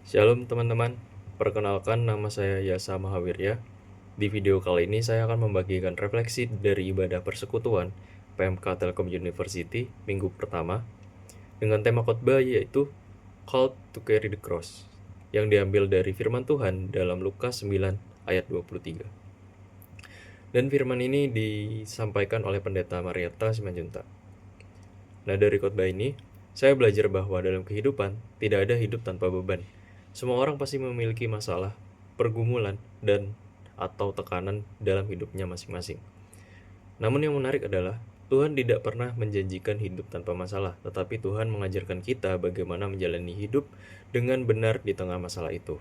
Shalom teman-teman, perkenalkan nama saya Yasa Mahawirya. Di video kali ini saya akan membagikan refleksi dari ibadah persekutuan PMK Telkom University minggu pertama dengan tema khotbah yaitu Called to Carry the Cross yang diambil dari firman Tuhan dalam Lukas 9 ayat 23. Dan firman ini disampaikan oleh Pendeta Marietta Simanjuntak. Nah, dari khotbah ini saya belajar bahwa dalam kehidupan tidak ada hidup tanpa beban. Semua orang pasti memiliki masalah, pergumulan, dan atau tekanan dalam hidupnya masing-masing. Namun yang menarik adalah Tuhan tidak pernah menjanjikan hidup tanpa masalah, tetapi Tuhan mengajarkan kita bagaimana menjalani hidup dengan benar di tengah masalah itu.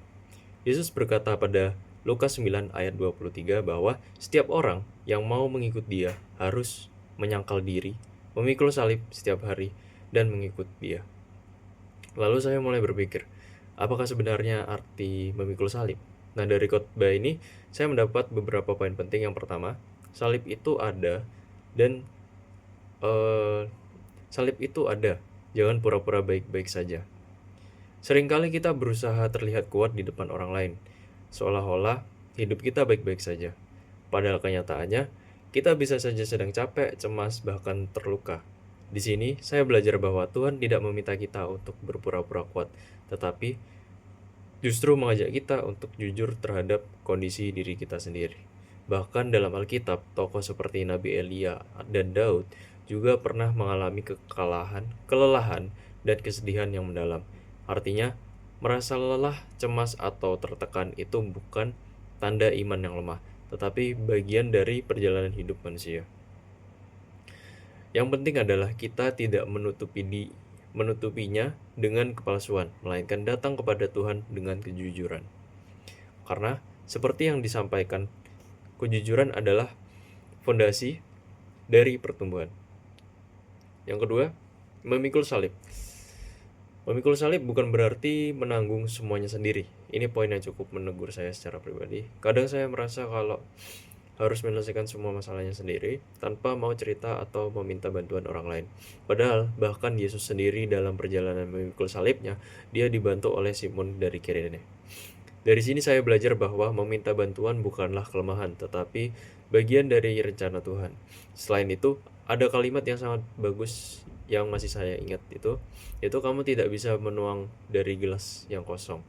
Yesus berkata pada Lukas 9 ayat 23 bahwa setiap orang yang mau mengikut Dia harus menyangkal diri, memikul salib setiap hari, dan mengikut Dia. Lalu saya mulai berpikir, apakah sebenarnya arti memikul salib? Nah, dari khotbah ini saya mendapat beberapa poin penting. Yang pertama, salib itu ada dan salib itu ada. Jangan pura-pura baik-baik saja. Seringkali kita berusaha terlihat kuat di depan orang lain, seolah-olah hidup kita baik-baik saja. Padahal kenyataannya, kita bisa saja sedang capek, cemas, bahkan terluka. Di sini, saya belajar bahwa Tuhan tidak meminta kita untuk berpura-pura kuat, tetapi justru mengajak kita untuk jujur terhadap kondisi diri kita sendiri. Bahkan dalam Alkitab, tokoh seperti Nabi Elia dan Daud juga pernah mengalami kelelahan, dan kesedihan yang mendalam. Artinya, merasa lelah, cemas, atau tertekan itu bukan tanda iman yang lemah, tetapi bagian dari perjalanan hidup manusia. Yang penting adalah kita tidak menutupinya dengan kepalsuan, melainkan datang kepada Tuhan dengan kejujuran. Karena seperti yang disampaikan, kejujuran adalah fondasi dari pertumbuhan. Yang kedua, memikul salib. Memikul salib bukan berarti menanggung semuanya sendiri. Ini poin yang cukup menegur saya secara pribadi. Kadang saya merasa kalau harus menyelesaikan semua masalahnya sendiri tanpa mau cerita atau meminta bantuan orang lain. Padahal bahkan Yesus sendiri dalam perjalanan memikul salibnya, dia dibantu oleh Simon dari Kirene. Dari sini saya belajar bahwa meminta bantuan bukanlah kelemahan, tetapi bagian dari rencana Tuhan. Selain itu, ada kalimat yang sangat bagus yang masih saya ingat yaitu kamu tidak bisa menuang dari gelas yang kosong.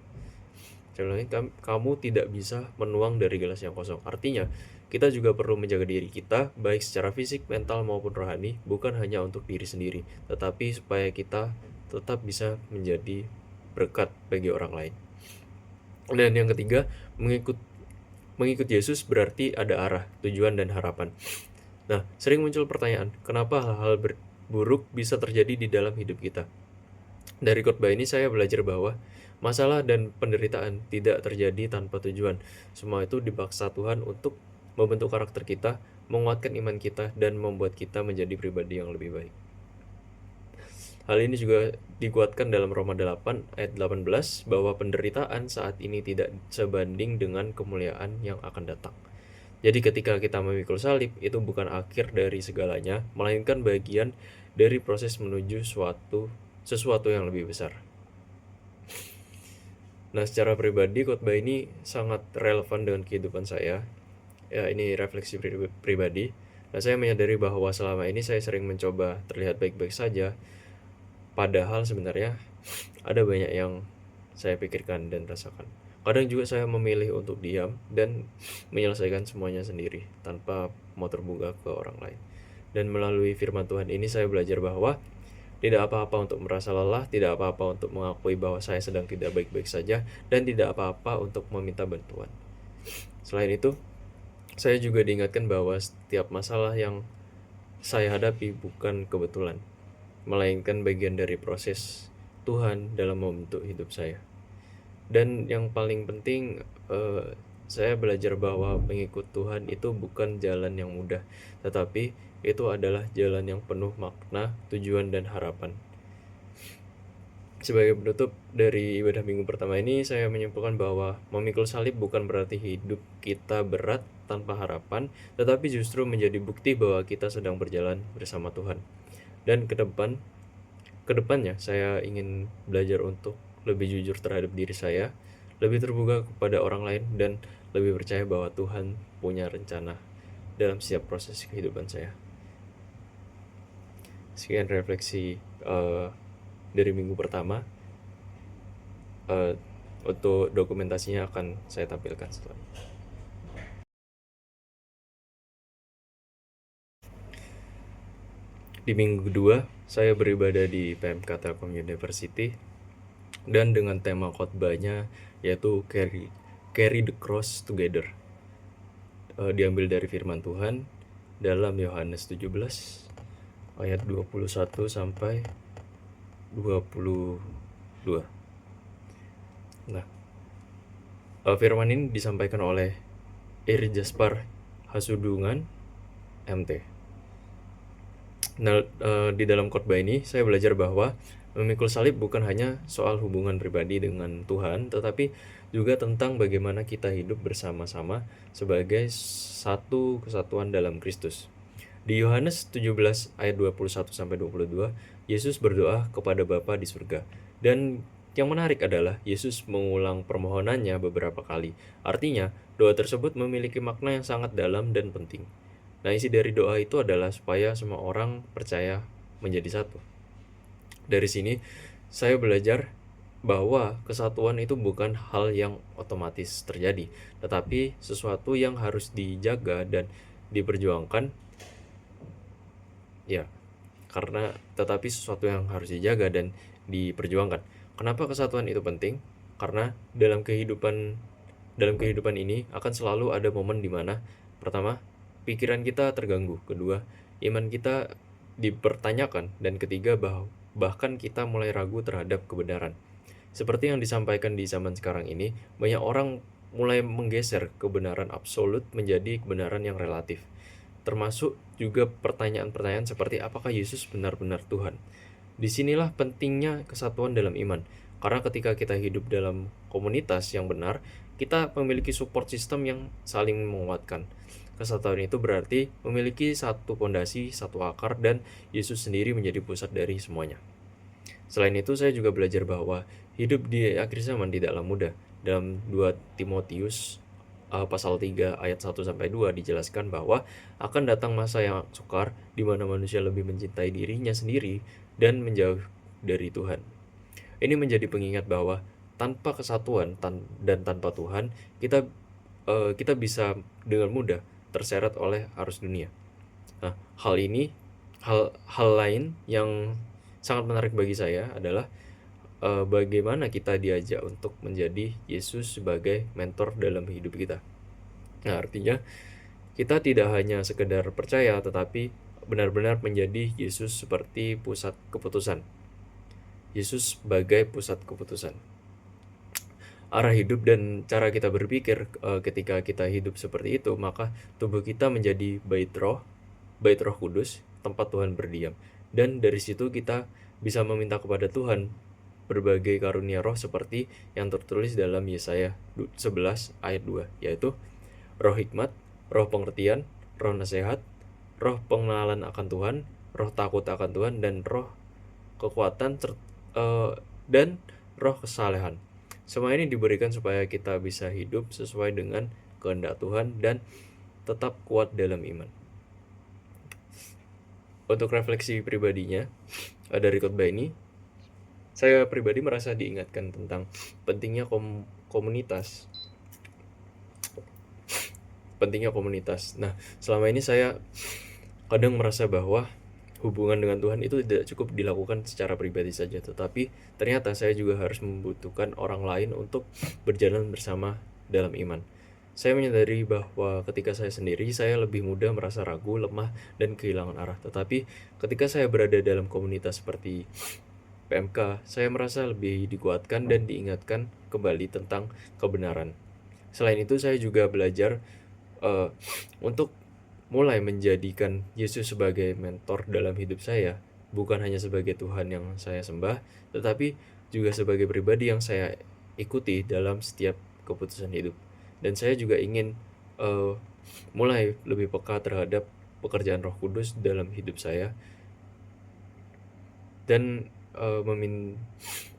Kamu tidak bisa menuang dari gelas yang kosong. Artinya, kita juga perlu menjaga diri kita, baik secara fisik, mental, maupun rohani, bukan hanya untuk diri sendiri, tetapi supaya kita tetap bisa menjadi berkat bagi orang lain. Dan yang ketiga, mengikut Yesus berarti ada arah, tujuan, dan harapan. Nah, sering muncul pertanyaan, kenapa hal-hal buruk bisa terjadi di dalam hidup kita? Dari khotbah ini saya belajar bahwa masalah dan penderitaan tidak terjadi tanpa tujuan. Semua itu dipaksa Tuhan untuk membentuk karakter kita, menguatkan iman kita, dan membuat kita menjadi pribadi yang lebih baik. Hal ini juga dikuatkan dalam Roma 8 ayat 18 bahwa penderitaan saat ini tidak sebanding dengan kemuliaan yang akan datang. Jadi ketika kita memikul salib, itu bukan akhir dari segalanya, melainkan bagian dari proses menuju sesuatu yang lebih besar. Nah, secara pribadi khotbah ini sangat relevan dengan kehidupan saya. Ya, ini refleksi pribadi. Nah, saya menyadari bahwa selama ini saya sering mencoba terlihat baik-baik saja, padahal sebenarnya ada banyak yang saya pikirkan dan rasakan. Kadang juga saya memilih untuk diam dan menyelesaikan semuanya sendiri tanpa mau terbuka ke orang lain. Dan melalui firman Tuhan ini saya belajar bahwa tidak apa-apa untuk merasa lelah, tidak apa-apa untuk mengakui bahwa saya sedang tidak baik-baik saja, dan tidak apa-apa untuk meminta bantuan. Selain itu, saya juga diingatkan bahwa setiap masalah yang saya hadapi bukan kebetulan, melainkan bagian dari proses Tuhan dalam membentuk hidup saya. Dan yang paling penting, saya belajar bahwa mengikut Tuhan itu bukan jalan yang mudah, tetapi itu adalah jalan yang penuh makna, tujuan, dan harapan. Sebagai penutup dari ibadah minggu pertama ini, saya menyimpulkan bahwa memikul salib bukan berarti hidup kita berat tanpa harapan, tetapi justru menjadi bukti bahwa kita sedang berjalan bersama Tuhan. Dan kedepannya saya ingin belajar untuk lebih jujur terhadap diri saya, lebih terbuka kepada orang lain, dan lebih percaya bahwa Tuhan punya rencana dalam setiap proses kehidupan saya. Sekian refleksi dari minggu pertama. Untuk dokumentasinya akan saya tampilkan setelah ini. Di minggu kedua, saya beribadah di PMK Telkom University, dan dengan tema khotbahnya yaitu Carry the Cross Together. Diambil dari firman Tuhan dalam Yohanes 17 ayat 21 sampai 22. Nah, firman ini disampaikan oleh Eri Jaspar Hasudungan, MT. Nah, di dalam khotbah ini saya belajar bahwa memikul salib bukan hanya soal hubungan pribadi dengan Tuhan, tetapi juga tentang bagaimana kita hidup bersama-sama sebagai satu kesatuan dalam Kristus. Di Yohanes 17 ayat 21 sampai 22, Yesus berdoa kepada Bapa di surga. Dan yang menarik adalah Yesus mengulang permohonannya beberapa kali. Artinya, doa tersebut memiliki makna yang sangat dalam dan penting. Nah, isi dari doa itu adalah supaya semua orang percaya menjadi satu. Dari sini, saya belajar bahwa kesatuan itu bukan hal yang otomatis terjadi, tetapi sesuatu yang harus dijaga dan diperjuangkan. Ya, tetapi sesuatu yang harus dijaga dan diperjuangkan. Kenapa kesatuan itu penting? Karena dalam kehidupan ini akan selalu ada momen di mana pertama, pikiran kita terganggu, kedua, iman kita dipertanyakan, dan ketiga, bahkan kita mulai ragu terhadap kebenaran. Seperti yang disampaikan di zaman sekarang ini, banyak orang mulai menggeser kebenaran absolut menjadi kebenaran yang relatif. Termasuk juga pertanyaan-pertanyaan seperti apakah Yesus benar-benar Tuhan. Disinilah pentingnya kesatuan dalam iman. Karena ketika kita hidup dalam komunitas yang benar, kita memiliki support system yang saling menguatkan. Kesatuan itu berarti memiliki satu pondasi, satu akar, dan Yesus sendiri menjadi pusat dari semuanya. Selain itu, saya juga belajar bahwa hidup di akhir zaman tidaklah mudah. Dalam 2 Timotius pasal 3 ayat 1-2 dijelaskan bahwa akan datang masa yang sukar di mana manusia lebih mencintai dirinya sendiri dan menjauh dari Tuhan. Ini menjadi pengingat bahwa tanpa kesatuan dan tanpa Tuhan, kita bisa dengan mudah terseret oleh arus dunia. Nah, hal lain yang sangat menarik bagi saya adalah bagaimana kita diajak untuk menjadi Yesus sebagai mentor dalam hidup kita. Nah, artinya kita tidak hanya sekedar percaya, tetapi benar-benar menjadi Yesus seperti pusat keputusan. Yesus sebagai pusat keputusan. Arah hidup dan cara kita berpikir ketika kita hidup seperti itu, maka tubuh kita menjadi bait roh kudus, tempat Tuhan berdiam. Dan dari situ kita bisa meminta kepada Tuhan berbagai karunia roh seperti yang tertulis dalam Yesaya 11 ayat 2, yaitu roh hikmat, roh pengertian, roh nasihat, roh pengenalan akan Tuhan, roh takut akan Tuhan, dan roh kekuatan dan roh kesalehan. Semua ini diberikan supaya kita bisa hidup sesuai dengan kehendak Tuhan dan tetap kuat dalam iman. Untuk refleksi pribadinya dari khotbah ini, saya pribadi merasa diingatkan tentang pentingnya komunitas. Nah, selama ini saya kadang merasa bahwa hubungan dengan Tuhan itu tidak cukup dilakukan secara pribadi saja, tetapi ternyata saya juga harus membutuhkan orang lain untuk berjalan bersama dalam iman. Saya menyadari bahwa ketika saya sendiri, saya lebih mudah merasa ragu, lemah, dan kehilangan arah. Tetapi ketika saya berada dalam komunitas seperti PMK, saya merasa lebih dikuatkan dan diingatkan kembali tentang kebenaran. Selain itu, saya juga belajar untuk mulai menjadikan Yesus sebagai mentor dalam hidup saya, bukan hanya sebagai Tuhan yang saya sembah, tetapi juga sebagai pribadi yang saya ikuti dalam setiap keputusan hidup. Dan saya juga ingin mulai lebih peka terhadap pekerjaan Roh Kudus dalam hidup saya, dan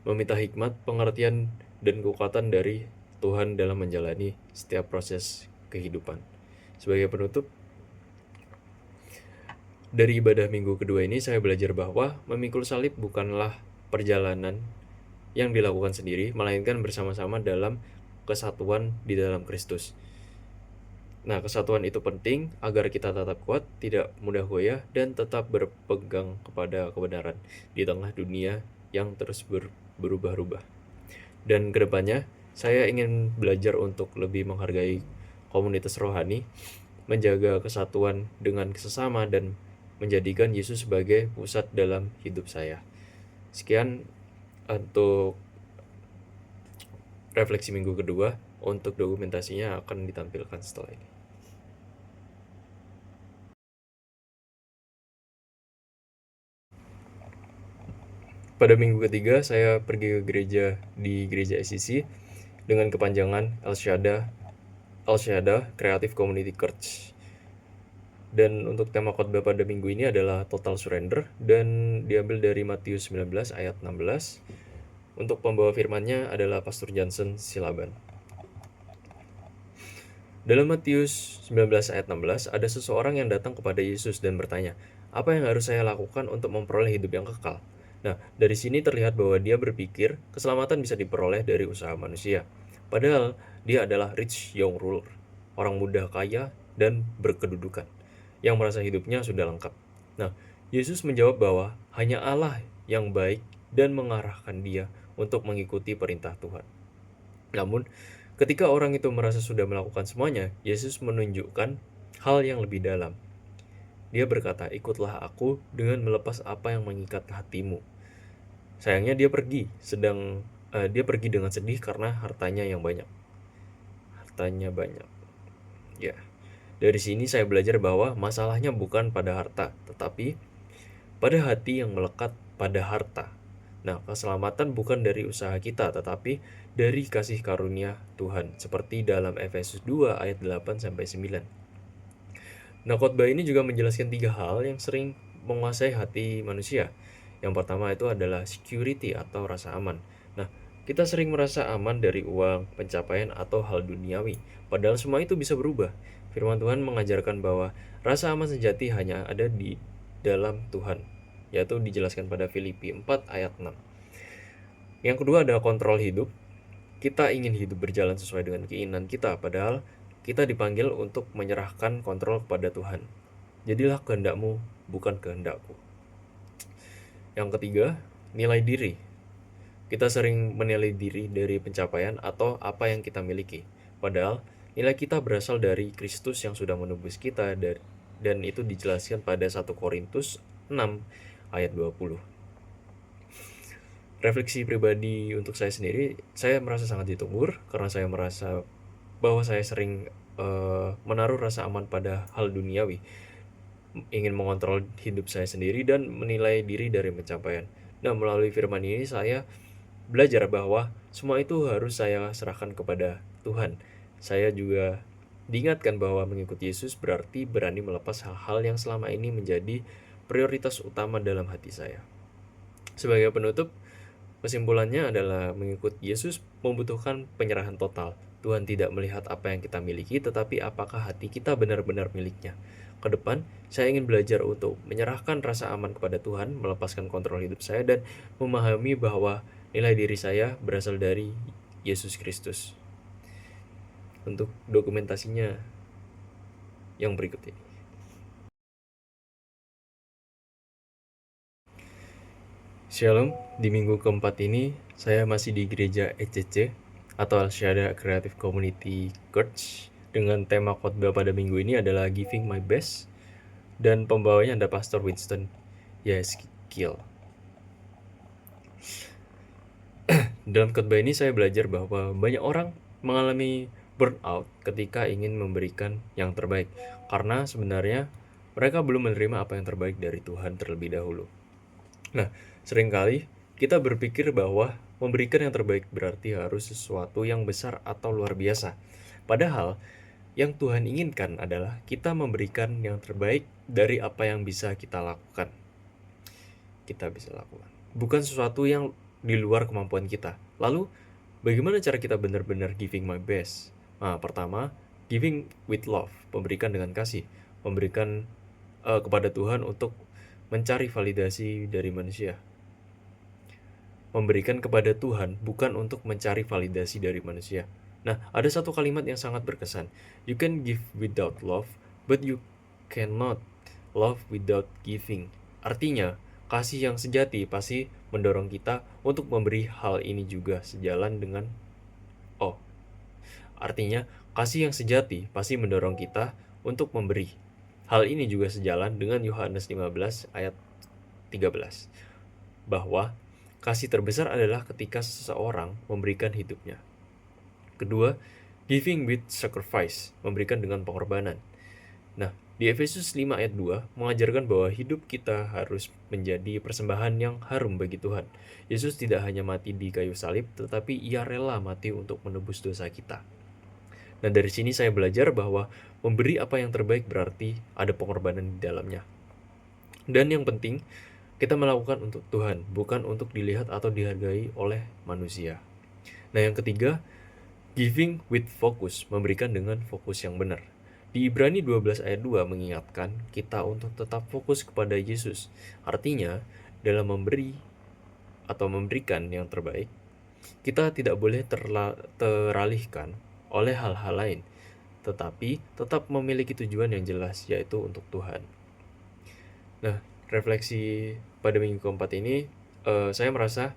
meminta hikmat, pengertian, dan kekuatan dari Tuhan dalam menjalani setiap proses kehidupan. Sebagai penutup, dari ibadah minggu kedua ini saya belajar bahwa memikul salib bukanlah perjalanan yang dilakukan sendiri, melainkan bersama-sama dalam kesatuan di dalam Kristus. Nah, kesatuan itu penting agar kita tetap kuat, tidak mudah goyah, dan tetap berpegang kepada kebenaran di tengah dunia yang terus berubah-ubah. Dan kedepannya, saya ingin belajar untuk lebih menghargai komunitas rohani, menjaga kesatuan dengan sesama, dan menjadikan Yesus sebagai pusat dalam hidup saya. Sekian untuk refleksi minggu kedua. Untuk dokumentasinya akan ditampilkan setelah ini. Pada minggu ketiga, saya pergi ke gereja di gereja SCC dengan kepanjangan El Shaddai Creative Community Church. Dan untuk tema khotbah pada minggu ini adalah Total Surrender dan diambil dari Matius 19 ayat 16. Untuk pembawa firmannya adalah Pastor Johnson Silaban. Dalam Matius 19 ayat 16, ada seseorang yang datang kepada Yesus dan bertanya, "Apa yang harus saya lakukan untuk memperoleh hidup yang kekal?" Nah, dari sini terlihat bahwa dia berpikir keselamatan bisa diperoleh dari usaha manusia. Padahal dia adalah rich young ruler, orang muda kaya dan berkedudukan, yang merasa hidupnya sudah lengkap. Nah, Yesus menjawab bahwa hanya Allah yang baik dan mengarahkan dia untuk mengikuti perintah Tuhan. Namun, ketika orang itu merasa sudah melakukan semuanya, Yesus menunjukkan hal yang lebih dalam. Dia berkata, "Ikutlah aku dengan melepas apa yang mengikat hatimu." Sayangnya dia pergi dengan sedih karena hartanya banyak. Ya. Dari sini saya belajar bahwa masalahnya bukan pada harta, tetapi pada hati yang melekat pada harta. Nah, keselamatan bukan dari usaha kita, tetapi dari kasih karunia Tuhan, seperti dalam Efesus 2 ayat 8-9. Nah, khotbah ini juga menjelaskan 3 hal yang sering menguasai hati manusia. Yang pertama itu adalah security atau rasa aman. Nah, kita sering merasa aman dari uang, pencapaian, atau hal duniawi. Padahal semua itu bisa berubah. Firman Tuhan mengajarkan bahwa rasa aman sejati hanya ada di dalam Tuhan, yaitu dijelaskan pada Filipi 4 ayat 6. Yang kedua adalah kontrol hidup. Kita ingin hidup berjalan sesuai dengan keinginan kita, padahal kita dipanggil untuk menyerahkan kontrol kepada Tuhan. Jadilah kehendakmu, bukan kehendakku. Yang ketiga, nilai diri. Kita sering menilai diri dari pencapaian atau apa yang kita miliki. Padahal, nilai kita berasal dari Kristus yang sudah menebus kita, dan itu dijelaskan pada 1 Korintus 6 ayat 20. Refleksi pribadi untuk saya sendiri, saya merasa sangat ditunggu karena saya merasa bahwa saya sering menaruh rasa aman pada hal duniawi, ingin mengontrol hidup saya sendiri dan menilai diri dari pencapaian. Nah, melalui firman ini saya belajar bahwa semua itu harus saya serahkan kepada Tuhan. Saya juga diingatkan bahwa mengikuti Yesus berarti berani melepas hal-hal yang selama ini menjadi prioritas utama dalam hati saya. Sebagai penutup, kesimpulannya adalah mengikut Yesus membutuhkan penyerahan total. Tuhan tidak melihat apa yang kita miliki, tetapi apakah hati kita benar-benar miliknya. Ke depan, saya ingin belajar untuk menyerahkan rasa aman kepada Tuhan, melepaskan kontrol hidup saya, dan memahami bahwa nilai diri saya berasal dari Yesus Kristus. Untuk dokumentasinya yang berikut ini. Shalom, di minggu keempat ini saya masih di gereja ECC atau El Shaddai Creative Community Church dengan tema khotbah pada minggu ini adalah Giving My Best dan pembawanya ada Pastor Winston Yeskiel. Dalam khotbah ini saya belajar bahwa banyak orang mengalami burnout ketika ingin memberikan yang terbaik karena sebenarnya mereka belum menerima apa yang terbaik dari Tuhan terlebih dahulu. Nah, seringkali kita berpikir bahwa memberikan yang terbaik berarti harus sesuatu yang besar atau luar biasa. Padahal, yang Tuhan inginkan adalah kita memberikan yang terbaik dari apa yang bisa kita lakukan. Bukan sesuatu yang di luar kemampuan kita. Lalu, bagaimana cara kita benar-benar giving my best? Nah, pertama, giving with love, memberikan dengan kasih, memberikan kepada Tuhan untuk mencari validasi dari manusia. Memberikan kepada Tuhan bukan untuk mencari validasi dari manusia. Nah, ada satu kalimat yang sangat berkesan. You can give without love, but you cannot love without giving. Artinya, kasih yang sejati pasti mendorong kita untuk memberi hal ini juga sejalan dengan Artinya, kasih yang sejati pasti mendorong kita untuk memberi. Hal ini juga sejalan dengan Yohanes 15 ayat 13, bahwa kasih terbesar adalah ketika seseorang memberikan hidupnya. Kedua, giving with sacrifice, memberikan dengan pengorbanan. Nah, di Efesus 5 ayat 2 mengajarkan bahwa hidup kita harus menjadi persembahan yang harum bagi Tuhan. Yesus tidak hanya mati di kayu salib, tetapi ia rela mati untuk menebus dosa kita. Nah, dari sini saya belajar bahwa memberi apa yang terbaik berarti ada pengorbanan di dalamnya. Dan yang penting, kita melakukan untuk Tuhan, bukan untuk dilihat atau dihargai oleh manusia. Nah, yang ketiga, giving with focus, memberikan dengan fokus yang benar. Di Ibrani 12 ayat 2 mengingatkan kita untuk tetap fokus kepada Yesus. Artinya, dalam memberi atau memberikan yang terbaik, kita tidak boleh teralihkan oleh hal-hal lain, tetapi tetap memiliki tujuan yang jelas, yaitu untuk Tuhan. Nah, refleksi pada minggu keempat ini, saya merasa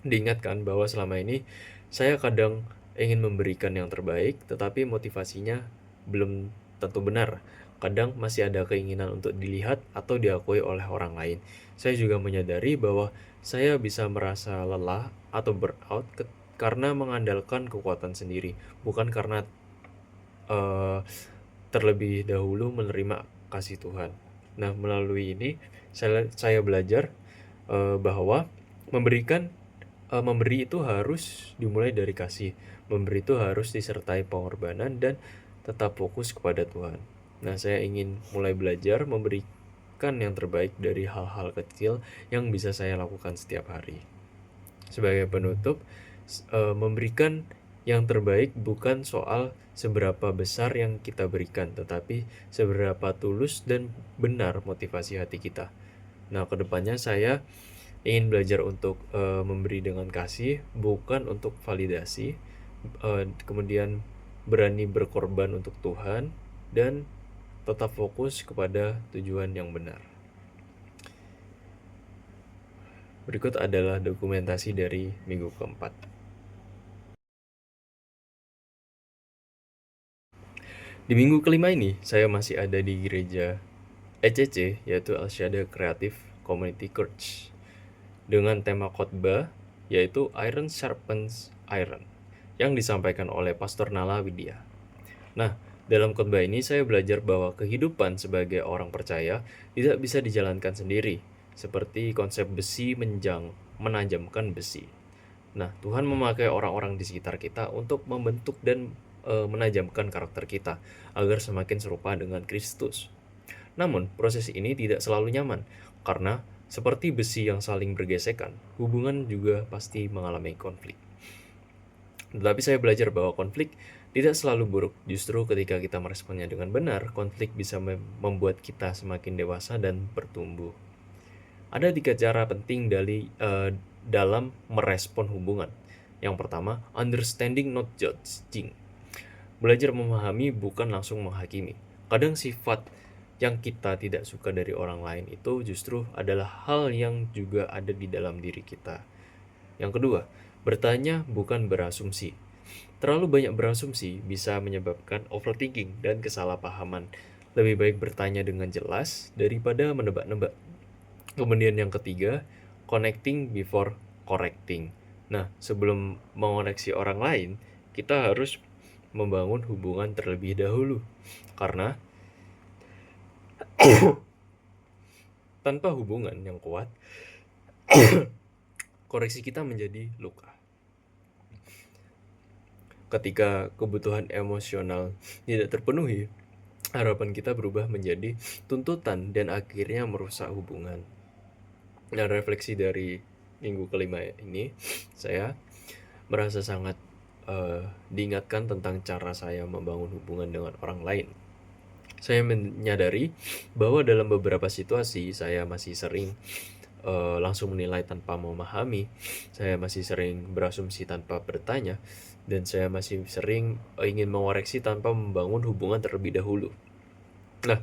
diingatkan bahwa selama ini saya kadang ingin memberikan yang terbaik, tetapi motivasinya belum tentu benar. Kadang masih ada keinginan untuk dilihat atau diakui oleh orang lain. Saya juga menyadari bahwa saya bisa merasa lelah atau burnout karena mengandalkan kekuatan sendiri, bukan karena terlebih dahulu menerima kasih Tuhan. Nah, melalui ini saya belajar bahwa memberi itu harus dimulai dari kasih. Memberi itu harus disertai pengorbanan dan tetap fokus kepada Tuhan. Nah, saya ingin mulai belajar memberikan yang terbaik dari hal-hal kecil yang bisa saya lakukan setiap hari. Sebagai penutup, memberikan yang terbaik bukan soal seberapa besar yang kita berikan, tetapi seberapa tulus dan benar motivasi hati kita. Nah, kedepannya saya ingin belajar untuk memberi dengan kasih, bukan untuk validasi, kemudian berani berkorban untuk Tuhan, dan tetap fokus kepada tujuan yang benar. Berikut adalah dokumentasi dari minggu keempat. Di minggu kelima ini, saya masih ada di gereja ECC, yaitu El Shaddai Creative Community Church, dengan tema khotbah yaitu Iron Sharpens Iron, yang disampaikan oleh Pastor Nala Widya. Nah, dalam khotbah ini saya belajar bahwa kehidupan sebagai orang percaya tidak bisa dijalankan sendiri, seperti konsep besi menajamkan besi. Nah, Tuhan memakai orang-orang di sekitar kita untuk membentuk dan menajamkan karakter kita agar semakin serupa dengan Kristus. Namun, proses ini tidak selalu nyaman, karena seperti besi yang saling bergesekan, hubungan juga pasti mengalami konflik. Tetapi saya belajar bahwa konflik tidak selalu buruk. Justru ketika kita meresponnya dengan benar, konflik bisa membuat kita semakin dewasa dan bertumbuh. Ada 3 cara penting dalam merespon hubungan. Yang pertama, understanding not judging. Belajar memahami bukan langsung menghakimi. Kadang sifat yang kita tidak suka dari orang lain itu justru adalah hal yang juga ada di dalam diri kita. Yang kedua, bertanya bukan berasumsi. Terlalu banyak berasumsi bisa menyebabkan overthinking dan kesalahpahaman. Lebih baik bertanya dengan jelas daripada menebak-nebak. Kemudian yang ketiga, connecting before correcting. Nah, sebelum mengoreksi orang lain, kita harus membangun hubungan terlebih dahulu. Karena tanpa hubungan yang kuat, koreksi kita menjadi luka. Ketika kebutuhan emosional tidak terpenuhi, harapan kita berubah menjadi tuntutan dan akhirnya merusak hubungan. Nah, refleksi dari minggu kelima ini saya merasa sangat diingatkan tentang cara saya membangun hubungan dengan orang lain. Saya menyadari bahwa dalam beberapa situasi saya masih sering langsung menilai tanpa memahami, saya masih sering berasumsi tanpa bertanya, dan saya masih sering ingin mengoreksi tanpa membangun hubungan terlebih dahulu. Nah,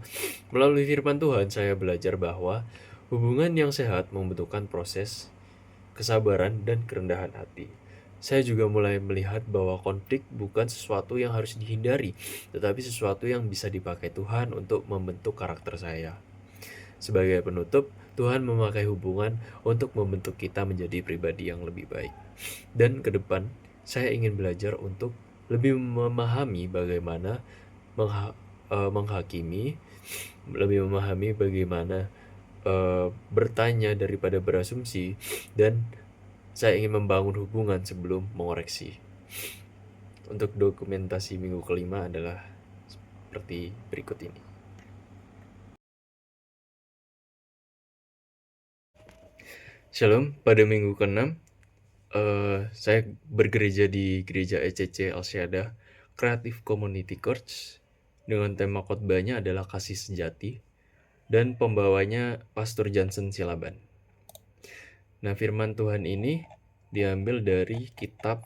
melalui firman Tuhan saya belajar bahwa hubungan yang sehat membutuhkan proses kesabaran dan kerendahan hati. Saya juga mulai melihat bahwa konflik bukan sesuatu yang harus dihindari, tetapi sesuatu yang bisa dipakai Tuhan untuk membentuk karakter saya. Sebagai penutup, Tuhan memakai hubungan untuk membentuk kita menjadi pribadi yang lebih baik. Dan ke depan, saya ingin belajar untuk lebih memahami bagaimana menghakimi, lebih memahami bagaimana bertanya daripada berasumsi, dan saya ingin membangun hubungan sebelum mengoreksi. Untuk dokumentasi minggu kelima adalah seperti berikut ini. Shalom, pada minggu ke-6 saya bergereja di gereja ECC Al-Syadah Creative Community Church dengan tema khotbahnya adalah kasih sejati dan pembawanya Pastor Johnson Silaban. Nah, firman Tuhan ini diambil dari kitab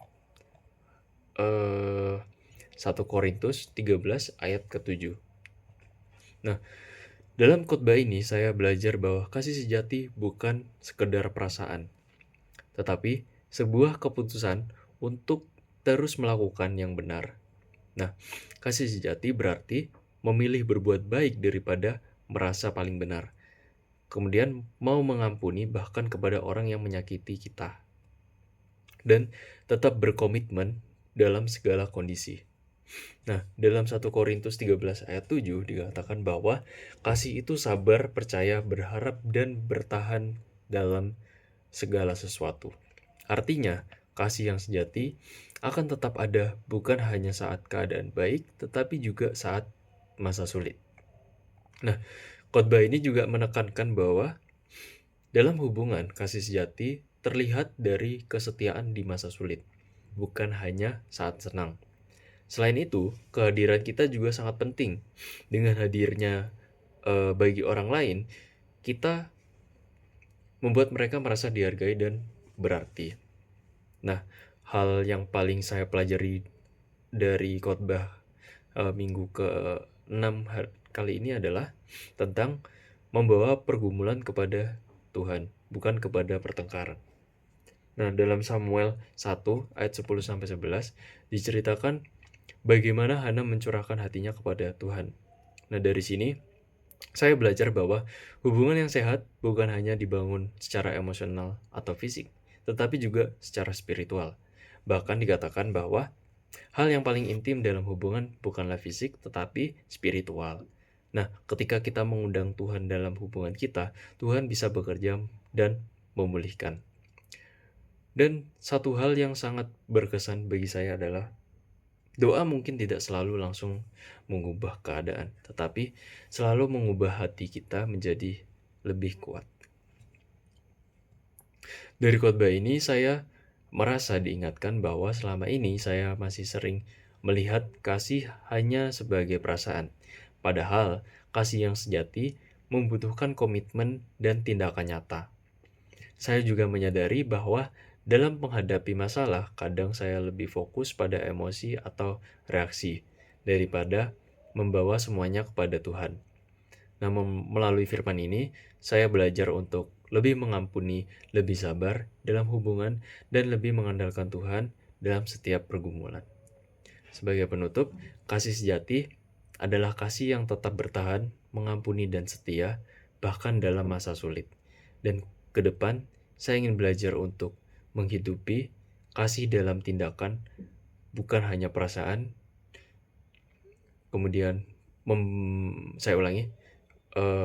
1 Korintus 13 ayat ke-7. Nah, dalam khotbah ini saya belajar bahwa kasih sejati bukan sekedar perasaan, tetapi sebuah keputusan untuk terus melakukan yang benar. Nah, kasih sejati berarti memilih berbuat baik daripada merasa paling benar. Kemudian mau mengampuni bahkan kepada orang yang menyakiti kita. Dan tetap berkomitmen dalam segala kondisi. Nah, dalam 1 Korintus 13 ayat 7 dikatakan bahwa kasih itu sabar, percaya, berharap, dan bertahan dalam segala sesuatu. Artinya, kasih yang sejati akan tetap ada bukan hanya saat keadaan baik, tetapi juga saat masa sulit. Nah, khotbah ini juga menekankan bahwa dalam hubungan kasih sejati terlihat dari kesetiaan di masa sulit, bukan hanya saat senang. Selain itu, kehadiran kita juga sangat penting. Dengan hadirnya bagi orang lain, kita membuat mereka merasa dihargai dan berarti. Nah, hal yang paling saya pelajari dari khotbah minggu ke-6 kali ini adalah tentang membawa pergumulan kepada Tuhan, bukan kepada pertengkaran. Nah, dalam Samuel 1 ayat 10-11 diceritakan bagaimana Hana mencurahkan hatinya kepada Tuhan. Nah, dari sini saya belajar bahwa hubungan yang sehat bukan hanya dibangun secara emosional atau fisik, tetapi juga secara spiritual. Bahkan dikatakan bahwa hal yang paling intim dalam hubungan bukanlah fisik, tetapi spiritual. Nah, ketika kita mengundang Tuhan dalam hubungan kita, Tuhan bisa bekerja dan memulihkan. Dan satu hal yang sangat berkesan bagi saya adalah doa mungkin tidak selalu langsung mengubah keadaan, tetapi selalu mengubah hati kita menjadi lebih kuat. Dari khotbah ini saya merasa diingatkan bahwa selama ini saya masih sering melihat kasih hanya sebagai perasaan. Padahal kasih yang sejati membutuhkan komitmen dan tindakan nyata. Saya juga menyadari bahwa dalam menghadapi masalah, kadang saya lebih fokus pada emosi atau reaksi daripada membawa semuanya kepada Tuhan. Nah, melalui firman ini, saya belajar untuk lebih mengampuni, lebih sabar dalam hubungan, dan lebih mengandalkan Tuhan dalam setiap pergumulan. Sebagai penutup, kasih sejati adalah kasih yang tetap bertahan, mengampuni, dan setia, bahkan dalam masa sulit. Dan ke depan, saya ingin belajar untuk menghidupi kasih dalam tindakan, bukan hanya perasaan. Kemudian, saya ulangi,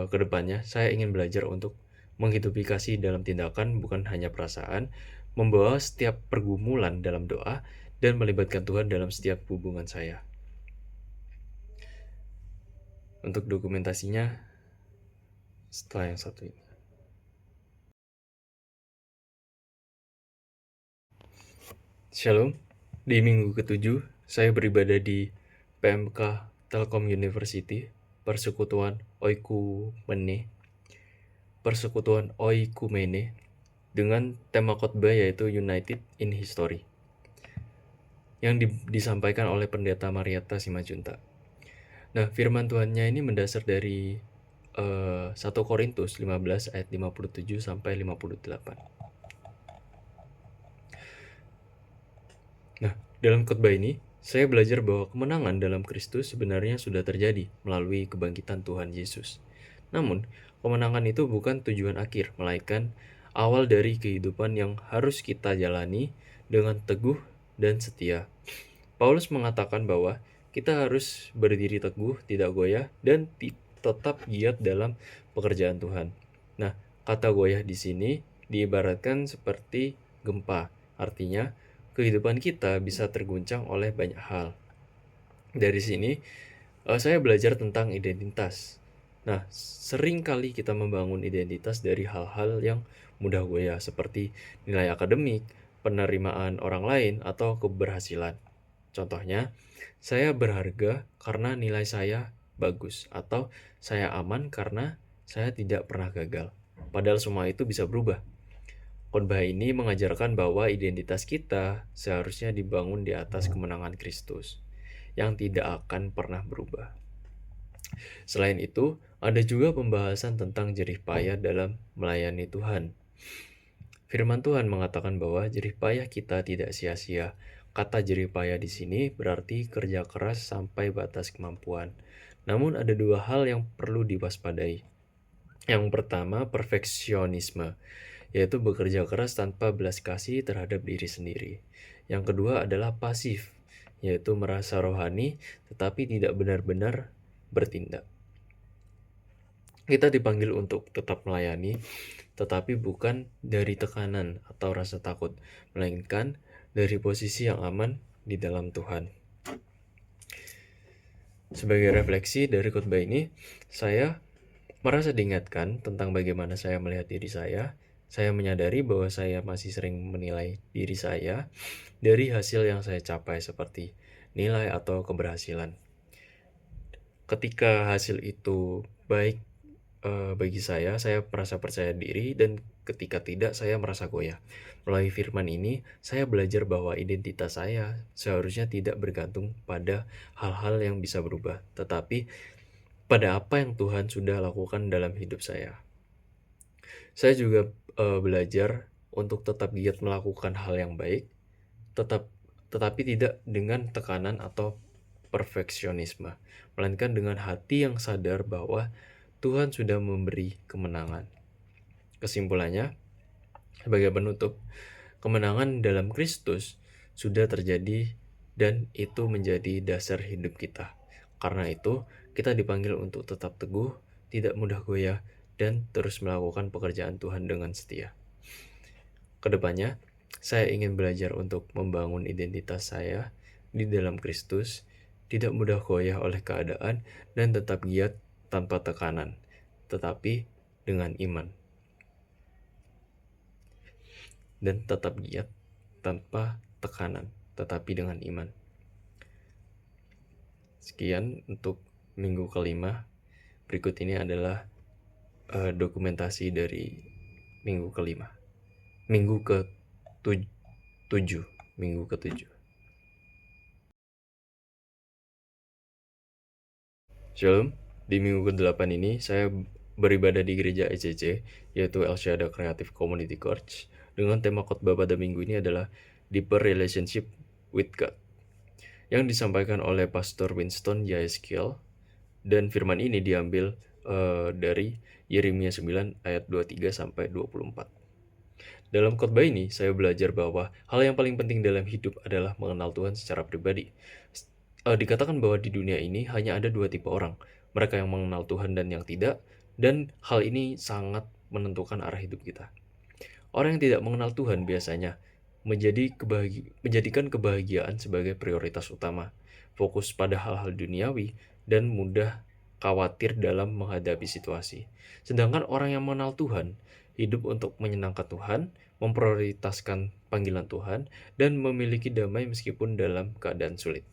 ke depannya, saya ingin belajar untuk menghidupi kasih dalam tindakan, bukan hanya perasaan, membawa setiap pergumulan dalam doa, dan melibatkan Tuhan dalam setiap hubungan saya. Untuk dokumentasinya, setelah yang satu ini. Shalom, di minggu ketujuh saya beribadah di PMK Telkom University, Persekutuan Oikumene, dengan tema khotbah yaitu United in History, yang disampaikan oleh Pendeta Marietta Simajunta. Nah, firman Tuhannya ini mendasar dari 1 Korintus 15 ayat 57 sampai 58. Nah, dalam khotbah ini, saya belajar bahwa kemenangan dalam Kristus sebenarnya sudah terjadi melalui kebangkitan Tuhan Yesus. Namun, kemenangan itu bukan tujuan akhir, melainkan awal dari kehidupan yang harus kita jalani dengan teguh dan setia. Paulus mengatakan bahwa kita harus berdiri teguh, tidak goyah, dan tetap giat dalam pekerjaan Tuhan. Nah, kata goyah di sini diibaratkan seperti gempa, artinya kehidupan kita bisa terguncang oleh banyak hal. Dari sini, saya belajar tentang identitas. Nah, sering kali kita membangun identitas dari hal-hal yang mudah goyah, seperti nilai akademik, penerimaan orang lain, atau keberhasilan. Contohnya, saya berharga karena nilai saya bagus, atau saya aman karena saya tidak pernah gagal. Padahal semua itu bisa berubah. Khotbah ini mengajarkan bahwa identitas kita seharusnya dibangun di atas kemenangan Kristus yang tidak akan pernah berubah. Selain itu, ada juga pembahasan tentang jerih payah dalam melayani Tuhan. Firman Tuhan mengatakan bahwa jerih payah kita tidak sia-sia. Kata jerih payah di sini berarti kerja keras sampai batas kemampuan. Namun ada dua hal yang perlu diwaspadai. Yang pertama, perfeksionisme, yaitu bekerja keras tanpa belas kasih terhadap diri sendiri. Yang kedua adalah pasif, yaitu merasa rohani tetapi tidak benar-benar bertindak. Kita dipanggil untuk tetap melayani, tetapi bukan dari tekanan atau rasa takut, melainkan dari posisi yang aman di dalam Tuhan. Sebagai refleksi dari khotbah ini, saya merasa diingatkan tentang bagaimana saya melihat diri saya. Saya menyadari bahwa saya masih sering menilai diri saya dari hasil yang saya capai, seperti nilai atau keberhasilan. Ketika hasil itu baik bagi saya merasa percaya diri, dan ketika tidak, saya merasa goyah. Melalui firman ini, saya belajar bahwa identitas saya seharusnya tidak bergantung pada hal-hal yang bisa berubah, tetapi pada apa yang Tuhan sudah lakukan dalam hidup saya. Saya juga belajar untuk tetap giat melakukan hal yang baik, tetapi tidak dengan tekanan atau perfeksionisme, melainkan dengan hati yang sadar bahwa Tuhan sudah memberi kemenangan. Kesimpulannya, sebagai penutup, kemenangan dalam Kristus sudah terjadi dan itu menjadi dasar hidup kita. Karena itu, kita dipanggil untuk tetap teguh, tidak mudah goyah, dan terus melakukan pekerjaan Tuhan dengan setia. Kedepannya, saya ingin belajar untuk membangun identitas saya di dalam Kristus, tidak mudah goyah oleh keadaan, dan tetap giat tanpa tekanan, tetapi dengan iman. Dan tetap giat tanpa tekanan, tetapi dengan iman. Sekian untuk minggu kelima. Berikut ini adalah dokumentasi dari minggu kelima. Minggu ke-7. Shalom, di minggu ke-8 ini saya beribadah di gereja ECC, yaitu El Shaddai Creative Community Church, dengan tema khotbah pada minggu ini adalah Deeper Relationship with God, yang disampaikan oleh Pastor Winston Yaeskiel, dan firman ini diambil dari Yeremia 9 ayat 23 sampai 24. Dalam khotbah ini, saya belajar bahwa hal yang paling penting dalam hidup adalah mengenal Tuhan secara pribadi. Dikatakan bahwa di dunia ini hanya ada dua tipe orang, mereka yang mengenal Tuhan dan yang tidak, dan hal ini sangat menentukan arah hidup kita. Orang yang tidak mengenal Tuhan biasanya menjadikan kebahagiaan sebagai prioritas utama, fokus pada hal-hal duniawi, dan mudah khawatir dalam menghadapi situasi. Sedangkan orang yang mengenal Tuhan hidup untuk menyenangkan Tuhan, memprioritaskan panggilan Tuhan, dan memiliki damai meskipun dalam keadaan sulit.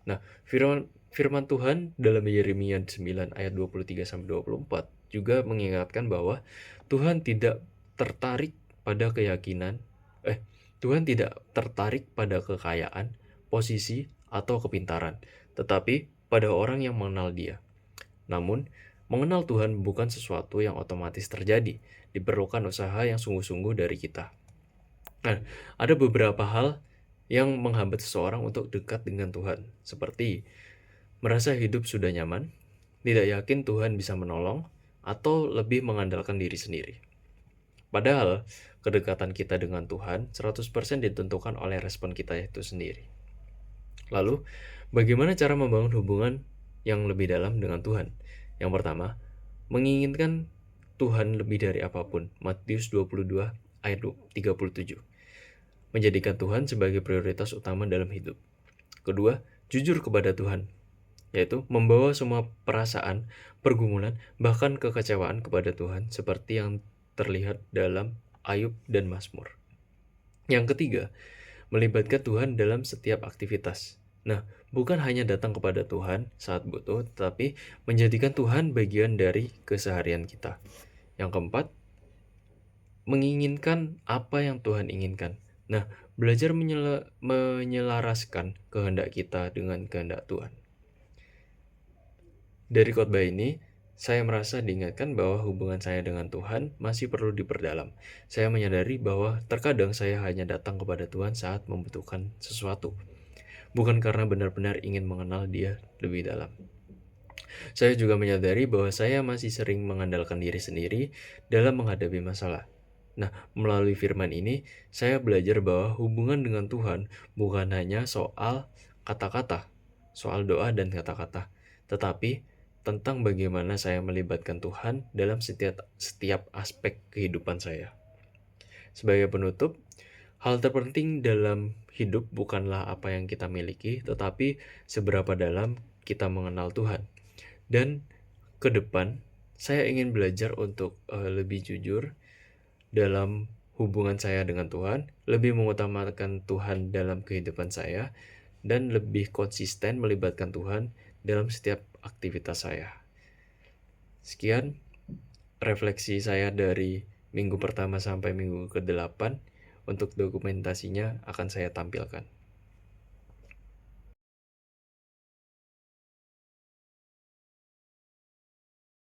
Nah, firman Tuhan dalam Yeremia 9 ayat 23-24 juga mengingatkan bahwa Tuhan tidak tertarik pada keyakinan, Tuhan tidak tertarik pada kekayaan, posisi, atau kepintaran, tetapi pada orang yang mengenal Dia. Namun, mengenal Tuhan bukan sesuatu yang otomatis terjadi, diperlukan usaha yang sungguh-sungguh dari kita. Nah, ada beberapa hal yang menghambat seseorang untuk dekat dengan Tuhan, seperti merasa hidup sudah nyaman, tidak yakin Tuhan bisa menolong, atau lebih mengandalkan diri sendiri. Padahal, kedekatan kita dengan Tuhan 100% ditentukan oleh respon kita itu sendiri. Lalu, bagaimana cara membangun hubungan yang lebih dalam dengan Tuhan? Yang pertama, menginginkan Tuhan lebih dari apapun. Matius 22 ayat 37. Menjadikan Tuhan sebagai prioritas utama dalam hidup. Kedua, jujur kepada Tuhan, yaitu membawa semua perasaan, pergumulan, bahkan kekecewaan kepada Tuhan seperti yang terlihat dalam Ayub dan Mazmur. Yang ketiga, melibatkan Tuhan dalam setiap aktivitas. Nah, bukan hanya datang kepada Tuhan saat butuh, tetapi menjadikan Tuhan bagian dari keseharian kita. Yang keempat, menginginkan apa yang Tuhan inginkan. Nah, belajar menyelaraskan kehendak kita dengan kehendak Tuhan. Dari khotbah ini, saya merasa diingatkan bahwa hubungan saya dengan Tuhan masih perlu diperdalam. Saya menyadari bahwa terkadang saya hanya datang kepada Tuhan saat membutuhkan sesuatu, bukan karena benar-benar ingin mengenal Dia lebih dalam. Saya juga menyadari bahwa saya masih sering mengandalkan diri sendiri dalam menghadapi masalah. Nah, melalui firman ini, saya belajar bahwa hubungan dengan Tuhan bukan hanya soal kata-kata, soal doa dan kata-kata, tetapi tentang bagaimana saya melibatkan Tuhan dalam setiap aspek kehidupan saya. Sebagai penutup, hal terpenting dalam hidup bukanlah apa yang kita miliki, tetapi seberapa dalam kita mengenal Tuhan. Dan ke depan, saya ingin belajar untuk lebih jujur dalam hubungan saya dengan Tuhan, lebih mengutamakan Tuhan dalam kehidupan saya, dan lebih konsisten melibatkan Tuhan dalam setiap aktivitas saya. Sekian refleksi saya dari minggu pertama sampai minggu ke-8. Untuk dokumentasinya akan saya tampilkan.